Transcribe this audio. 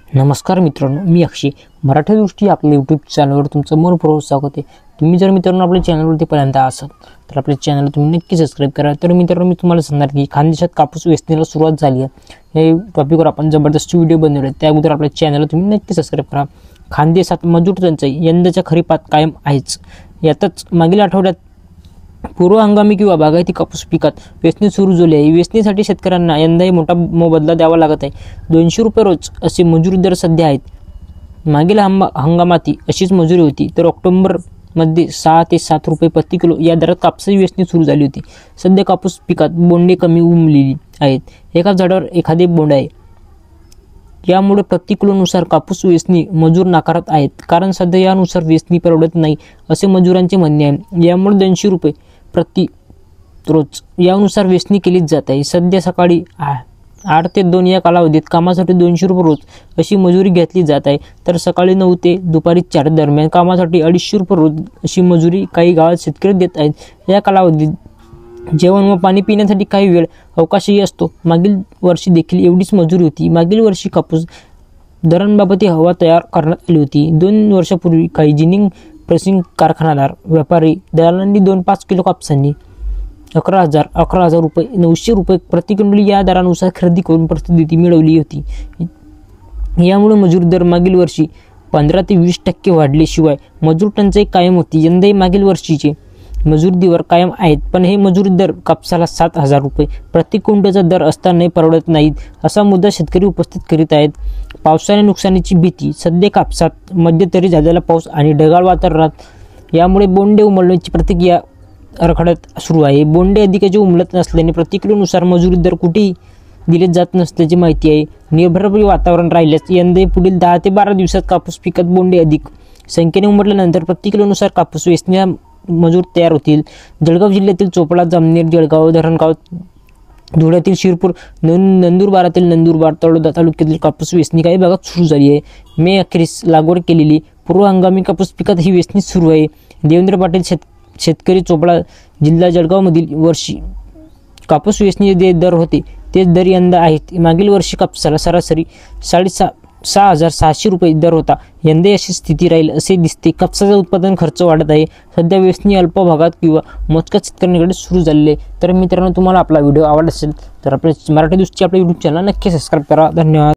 नमस्कार मित्रांनो, मी अक्षय मराठी दृष्टी आपल्या यूट्यूब चॅनलवर तुमचं मनपूर्वक स्वागत आहे। तुम्ही जर मित्रांनो आपल्या चॅनलवरती पहिल्यांदा असाल तर आपल्या चॅनल तुम्ही नक्की सबस्क्राइब करा। तर मित्रांनो, मी तुम्हाला सांगणार की खानदेशात कापूस वेचणीला सुरुवात झाली आहे। हे टॉपिकवर आपण जबरदस्त व्हिडिओ बनवले, त्याबद्दल आपल्या चॅनल तुम्ही नक्की सबस्क्राइब करा। खानदेशात मजूर टंचाई यंदाच्या खरीपात कायम आहेच। यातच मागील आठवड्यात पूर्व हंगामी किंवा बागायती कापूस पिकात वेचणी सुरू झाली आहे। वेचणीसाठी शेतकऱ्यांना यंदाही मोठा मोबदला द्यावा लागत आहे। 200 रुपये रोज असे मजुरी दर सध्या आहेत। मागील हंगामाती अशीच मजुरी होती, तर ऑक्टोबरमध्ये 6 ते 7 रुपये प्रति किलो या दरात कापसाची वेचणी सुरू झाली होती। सध्या कापूस पिकात बोंडे कमी उमलेली आहेत, एका झाडावर एखादे बोंड आहे। यामुळे प्रति किलोनुसार कापूस वेचणी मजूर नाकारत आहेत, कारण सध्या यानुसार वेचणी परवडत नाही असे मजुरांचे म्हणणे आहे। यामुळे 200 रुपये प्रति रोज यानुसार वेचणी केली जात आहे। सध्या सकाळी 8 ते 2 या कालावधीत कामासाठी 200 रुपये रोज अशी मजुरी घेतली जात आहे, तर सकाळी 9 ते दुपारी 4 दरम्यान कामासाठी 250 रुपये रोज अशी मजुरी काही गावात शेतकरी देत आहेत। या कालावधीत जेवण व पाणी पिण्यासाठी काही वेळ अवकाशही असतो। मागील वर्षी देखील एवढीच मजुरी होती। मागील वर्षी कापूस दरांबाबत हवा तयार करण्यात आली होती। 2 वर्षापूर्वी काही जिनिंग प्रेसिंग कारखानदार व्यापारी दलालांनी 2-5 किलो कापसांनी 11,000 रुपये 900 रुपये प्रति क्विंटल या दरानुसार खरेदी करून प्रतिनिधी मिळवली होती। यामुळे मजूर दर मागील वर्षी 15 ते 20% वाढल्याशिवाय मजूर टंचाई कायम होती। यंदाही मागील वर्षीचे मजुरी दर कायम आहेत, पण हे मजुरी दर कापसाला 7,000 रुपये प्रति क्विंटलचा दर असतानाही परवडत नाहीत असा मुद्दा शेतकरी उपस्थित करीत आहेत। पावसाने नुकसानीची भीती सध्या कापसात मध्यंतरी झालेला पाऊस आणि ढगाळ वातावरणात यामुळे बोंडे उमलण्याची प्रतिक्रिया आराखड्यात सुरू आहे। बोंडे अधिकाचे उमलत नसल्याने प्रति किलोनुसार मजुरी दर कुठेही दिले जात नसल्याची माहिती आहे। निर्भरपणे वातावरण राहिल्यास यंदा पुढील 10 ते 12 दिवसात कापूस पिकात बोंडे अधिक संख्येने उमटल्यानंतर प्रति किलोनुसार कापूस वेचणी मजूर तयार होतील। जळगाव जिल्ह्यातील चोपडा, जामनेर, जळगाव, धरणगाव, धुळ्यातील शिरपूर, नंदुरबारातील नंदुरबार, तळोदा तालुक्यातील कापूस वेचणी काही भागात सुरू झाली आहे। मे अखेरीस लागवड केलेली पूर्व हंगामी कापूस पिकात ही वेचणी सुरू आहे। देवेंद्र पाटील शेतकरी, चोपडा जिल्हा, जळगावमधील वर्षी कापूस वेचणी दर होते तेच दर यंदा आहेत। मागील वर्षी कापसाला सरासरी 6,600 रुपये दर होता। यंदा अशी स्थिती राहील असे दिसते। कापसाचा उत्पादन खर्च वाढत आहे। सध्या वेचणी अल्प भागात किंवा मोजक्या शेतकऱ्यांकडे सुरू झालेले। तर मित्रांनो, तुम्हाला आपला व्हिडिओ आवडला असेल तर आपल्या मराठी दृष्टी आपल्या यूट्यूब चॅनल नक्की सबस्क्राइब करा। धन्यवाद।